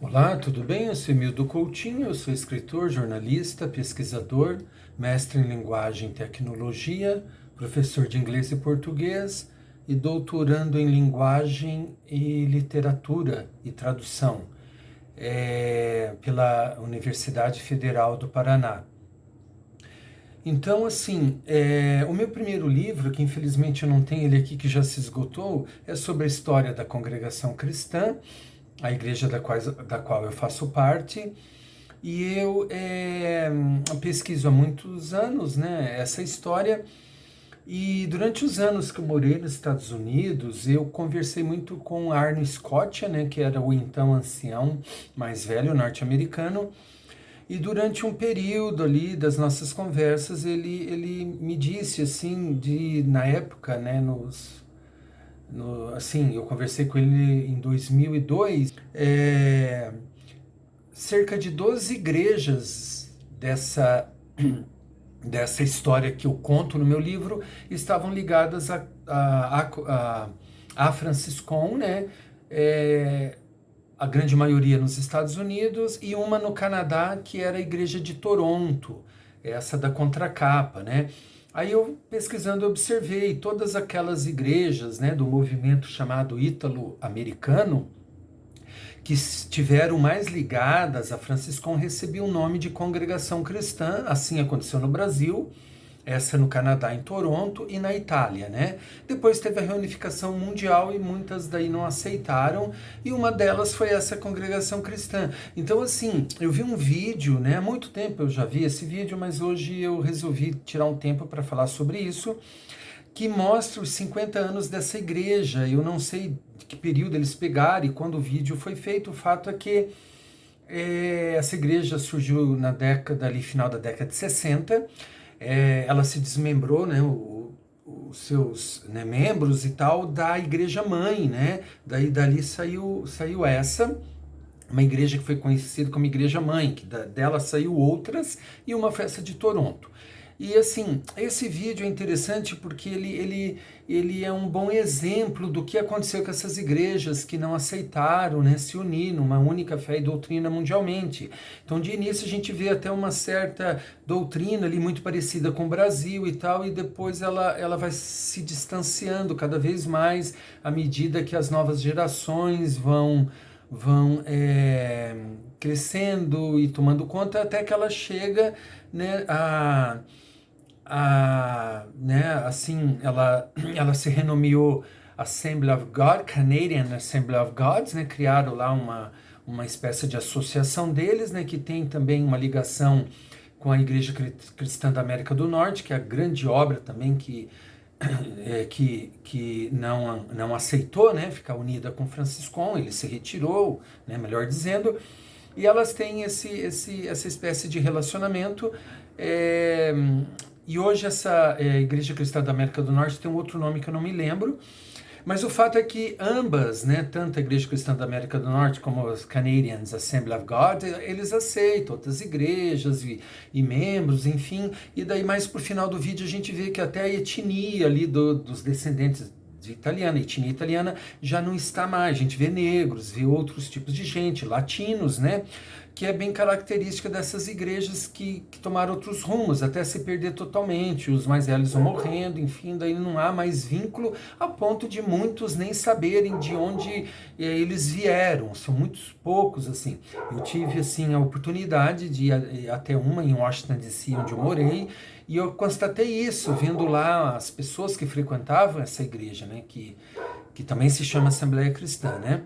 Olá, tudo bem? Eu sou Emildo Coutinho, eu sou escritor, jornalista, pesquisador, mestre em linguagem e tecnologia, professor de inglês e português e doutorando em linguagem e literatura e tradução pela Universidade Federal do Paraná. Então, assim, o meu primeiro livro, que infelizmente eu não tenho ele aqui, que já se esgotou, é sobre a história da congregação cristã, a igreja da qual eu faço parte, e eu pesquiso há muitos anos, né, essa história, e durante os anos que eu morei nos Estados Unidos, eu conversei muito com Arno Scott, né, que era o então ancião mais velho norte-americano, e durante um período ali das nossas conversas, ele me disse, assim, na época, né, assim, eu conversei com ele em 2002, cerca de 12 igrejas dessa história que eu conto no meu livro estavam ligadas a Franciscon, né? A grande maioria nos Estados Unidos e uma no Canadá, que era a igreja de Toronto, essa da contracapa, né? Aí eu pesquisando observei todas aquelas igrejas, né, do movimento chamado ítalo-americano, que estiveram mais ligadas a Franciscon recebiam o nome de congregação cristã. Assim aconteceu no Brasil, essa no Canadá, em Toronto, e na Itália, né? Depois teve a reunificação mundial e muitas daí não aceitaram, e uma delas foi essa congregação cristã. Então, assim, eu vi um vídeo, né? Há muito tempo eu já vi esse vídeo, mas hoje eu resolvi tirar um tempo para falar sobre isso, que mostra os 50 anos dessa igreja. Eu não sei de que período eles pegaram e quando o vídeo foi feito. O fato é que essa igreja surgiu na década, ali, final da década de 60. Ela se desmembrou, né, os seus, né, membros e tal, da igreja mãe, né? Dali saiu essa, uma igreja que foi conhecida como igreja mãe, que dela saiu outras, e uma festa de Toronto. E assim, esse vídeo é interessante porque ele é um bom exemplo do que aconteceu com essas igrejas que não aceitaram, né, se unir numa única fé e doutrina mundialmente. Então, de início, a gente vê até uma certa doutrina ali muito parecida com o Brasil e tal, e depois ela vai se distanciando cada vez mais à medida que as novas gerações vão crescendo e tomando conta, até que ela chega, né, né, assim, ela se renomeou Assembly of God, Canadian Assembly of Gods, né, criaram lá uma espécie de associação deles, né, que tem também uma ligação com a Igreja Cristã da América do Norte, que é a grande obra também que não aceitou, né, ficar unida com Franciscon. Ele se retirou, né, melhor dizendo, e elas têm essa espécie de relacionamento. é, e hoje essa Igreja Cristã da América do Norte tem um outro nome que eu não me lembro, mas o fato é que ambas, né, tanto a Igreja Cristã da América do Norte como os Canadians Assembly of God, eles aceitam outras igrejas e membros, enfim, e daí mais pro final do vídeo a gente vê que até a etnia ali dos descendentes de italiana, a etnia italiana já não está mais, a gente vê negros, vê outros tipos de gente, latinos, né, que é bem característica dessas igrejas que tomaram outros rumos, até se perder totalmente, os mais velhos vão morrendo, enfim, daí não há mais vínculo, a ponto de muitos nem saberem de onde eles vieram, são muitos poucos, assim. Eu tive, assim, a oportunidade de ir até uma em Washington DC, onde eu morei, e eu constatei isso, vendo lá as pessoas que frequentavam essa igreja, né, que também se chama Assembleia Cristã, né.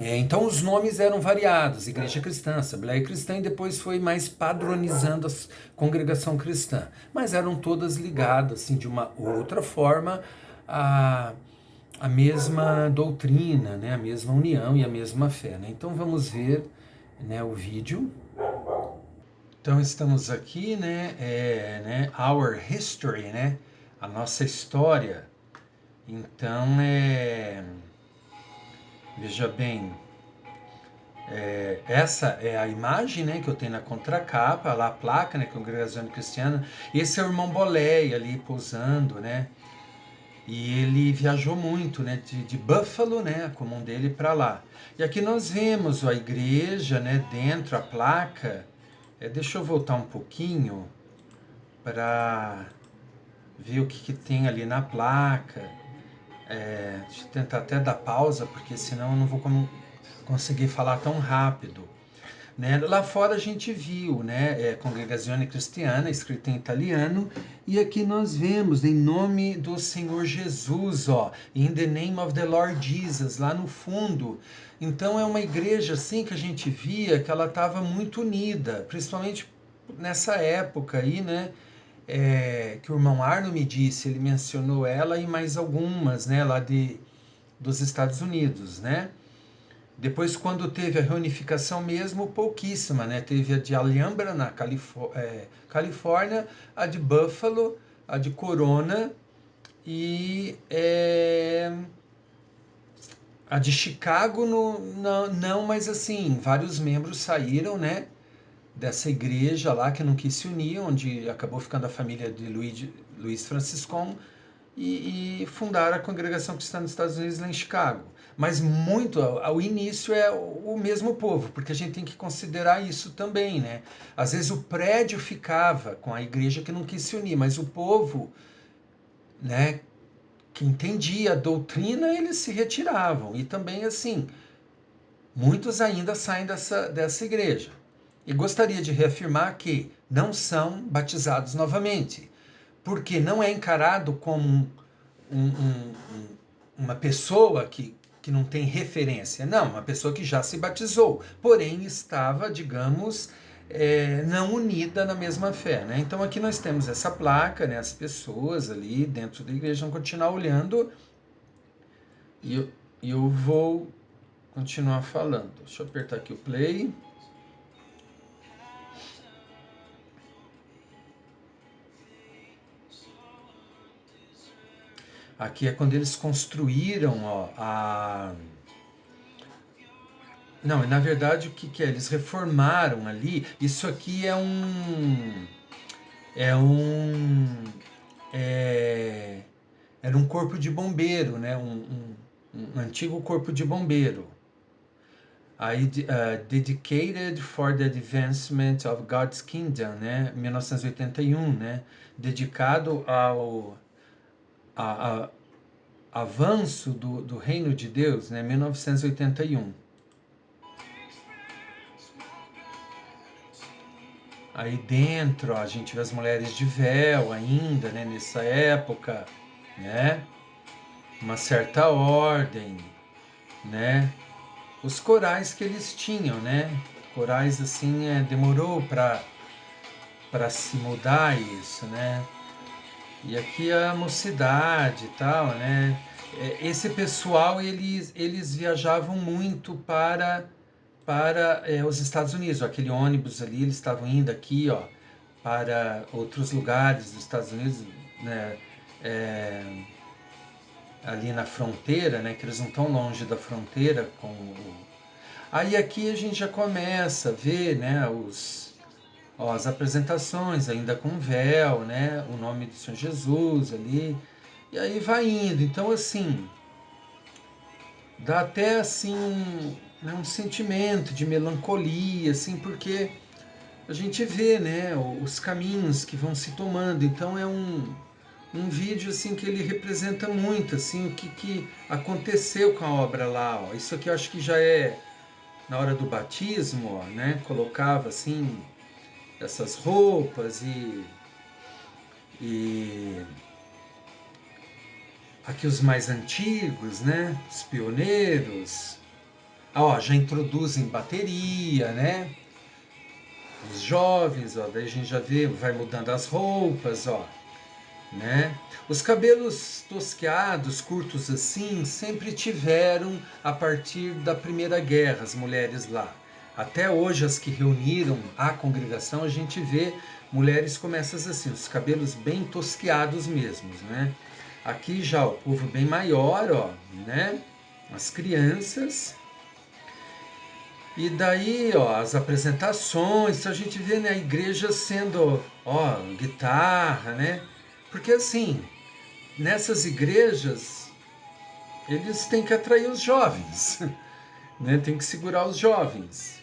Então os nomes eram variados, Igreja Cristã, Assembleia Cristã, e depois foi mais padronizando a congregação cristã. Mas eram todas ligadas, assim, de uma outra forma, à, à mesma doutrina, né, a mesma união e a mesma fé, né? Então vamos ver, né, o vídeo. Então estamos aqui, né, Our History, né, a nossa história. Então, veja bem, essa é a imagem, né, que eu tenho na contracapa, lá a placa, né, Congregação Cristiana. Esse é o irmão Boleia ali posando, né? E ele viajou muito, né, de Buffalo, né, a comum dele, para lá. E aqui nós vemos a igreja, né, dentro, a placa. Deixa eu voltar um pouquinho para ver o que tem ali na placa. Deixa eu tentar até dar pausa, porque senão eu não vou conseguir falar tão rápido. Né? Lá fora a gente viu, né, Congregazione Cristiana, escrita em italiano, e aqui nós vemos, em nome do Senhor Jesus, ó, in the name of the Lord Jesus, lá no fundo. Então é uma igreja assim que a gente via que ela estava muito unida, principalmente nessa época aí, né, que o irmão Arno me disse, ele mencionou ela e mais algumas, né, lá dos Estados Unidos, né? Depois, quando teve a reunificação mesmo, pouquíssima, né? Teve a de Alhambra, na Califórnia, a de Buffalo, a de Corona e a de Chicago, não, mas assim, vários membros saíram, né? Dessa igreja lá que não quis se unir, onde acabou ficando a família de Luiz Franciscon e fundaram a Congregação Cristã dos Estados Unidos lá em Chicago. Mas muito ao início é o mesmo povo, porque a gente tem que considerar isso também, né? Às vezes o prédio ficava com a igreja que não quis se unir, mas o povo, né, que entendia a doutrina, eles se retiravam. E também assim, muitos ainda saem dessa igreja. E gostaria de reafirmar que não são batizados novamente, porque não é encarado como uma pessoa que não tem referência. Não, uma pessoa que já se batizou, porém estava, digamos, não unida na mesma fé. Né? Então aqui nós temos essa placa, né, as pessoas ali dentro da igreja vão continuar olhando e eu vou continuar falando. Deixa eu apertar aqui o play. Aqui é quando eles construíram Não, na verdade o que é? Eles reformaram ali. Isso aqui é um. É um. É, era um corpo de bombeiro, né? Um antigo corpo de bombeiro. Aí, Dedicated for the Advancement of God's Kingdom, né? 1981, né? Dedicado ao avanço do reino de Deus, né? 1981. Aí dentro, ó, a gente vê as mulheres de véu ainda, né? Nessa época, né? Uma certa ordem, né? Os corais que eles tinham, né? Corais assim, demorou para se mudar isso, né? E aqui a mocidade e tal, né? Esse pessoal, eles viajavam muito para os Estados Unidos. Aquele ônibus ali, eles estavam indo aqui, ó, para outros lugares dos Estados Unidos, né? Ali na fronteira, né? Que eles não estão longe da fronteira com o... Aí aqui a gente já começa a ver, né? As apresentações ainda com véu, né? O nome do Senhor Jesus ali. E aí vai indo. Então, assim, dá até assim um sentimento de melancolia, assim, porque a gente vê, né, os caminhos que vão se tomando. Então é um vídeo assim que ele representa muito assim o que aconteceu com a obra lá. Ó. Isso aqui eu acho que já é na hora do batismo, ó, né? Colocava assim essas roupas e aqui os mais antigos, né? Os pioneiros. Ó, já introduzem bateria, né? Os jovens, ó, daí a gente já vê, vai mudando as roupas, ó, né? Os cabelos tosqueados, curtos assim, sempre tiveram a partir da Primeira Guerra, as mulheres lá. Até hoje, as que reuniram a congregação, a gente vê mulheres como essas assim, os cabelos bem tosqueados mesmos, né? Aqui já o povo bem maior, ó, né? As crianças. E daí, ó, as apresentações, a gente vê, né, a igreja sendo, ó, guitarra, né? Porque assim, nessas igrejas, eles têm que atrair os jovens, né? Tem que segurar os jovens.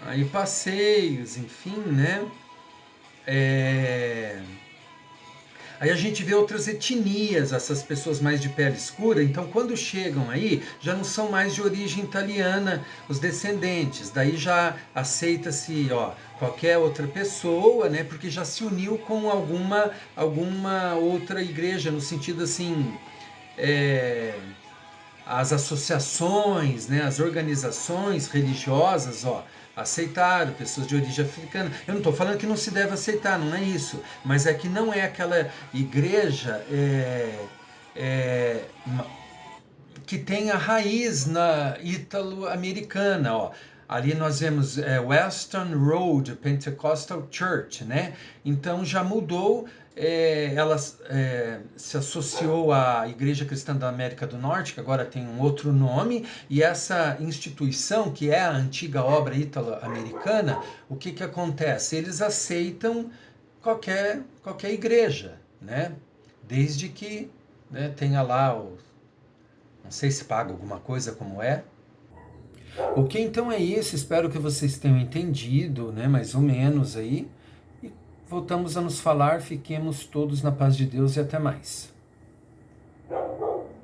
Aí passeios, enfim, né? Aí a gente vê outras etnias, essas pessoas mais de pele escura, então quando chegam aí, já não são mais de origem italiana os descendentes, daí já aceita-se, ó, qualquer outra pessoa, né, porque já se uniu com alguma outra igreja, no sentido assim, é, as associações, né, as organizações religiosas, ó, aceitaram pessoas de origem africana. Eu não estou falando que não se deve aceitar, não é isso, mas é que não é aquela igreja é, que tem a raiz na ítalo-americana, ó. Ali nós vemos Western Road Pentecostal Church, né? Então já mudou, ela se associou à Igreja Cristã da América do Norte, que agora tem um outro nome, e essa instituição, que é a antiga obra ítalo-americana, o que que acontece? Eles aceitam qualquer igreja, né? Desde que, né, tenha lá o, não sei se paga alguma coisa como é. Ok, então é isso. Espero que vocês tenham entendido, né? Mais ou menos aí. E voltamos a nos falar. Fiquemos todos na paz de Deus e até mais.